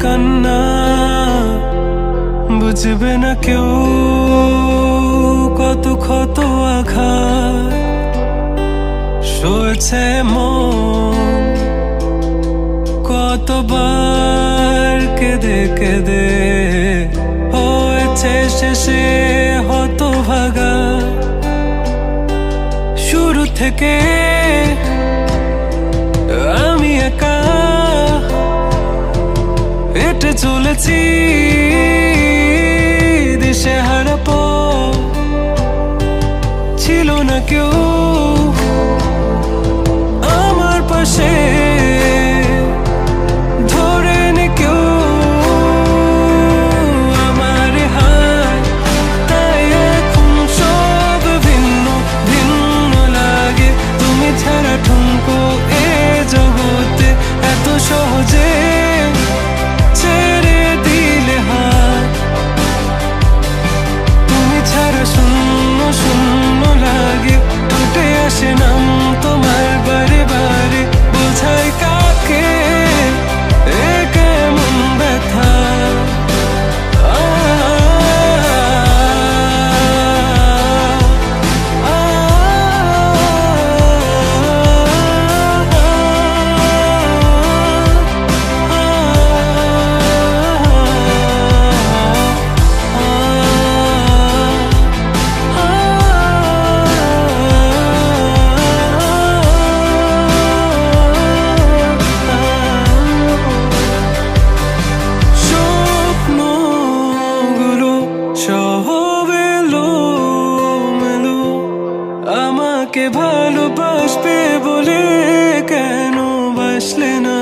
কান্না বুঝবে না কেউ, কত ক্ষত আঘাত সয়েছে মন, কতবার কেঁদে কেঁদে হয়েছে শেষে হতভাগা। শুরু থেকে আমি একা হেঁটে চলেছি দিশেহারা পথ, ছিল না কেউ আমার পাশে, ধরেনি কেউ আমার হাত। তাই এখন সব ভিন্ন ভিন্ন লাগে, তুমি ছাড়া ঠুনকো এ জগতে এত সহজে ছেড়ে দিলে হাত। তুমি ছাড়া শূন্য শূন্য লাগে, টুটে আসে নাম তোমার বারে বারে, বোঝাই কাকে এ কেমন ব্যথা। আমাকে ভালোবাসবে বলে কেন বাসলে না?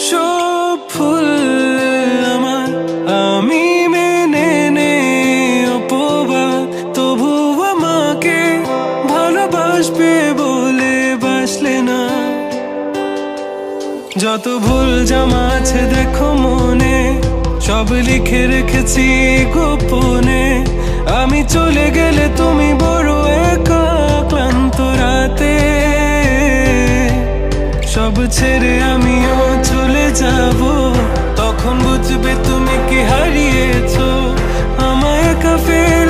সব ফুল আমার আমি মেনে নে অপবাদ, তবু আমাকে ভালোবাসবে বলে বাসলে না। যত ভুল জামা আছে দেখো মনে, সব লিখে রেখেছি গোপনে। আমি চলে গেলে তুমি বড় একা ক্লান্ত রাতে, সব ছেড়ে আমিও চলে যাব, তখন বুঝবে তুমি কি হারিয়েছো আমায় একা ফেলে।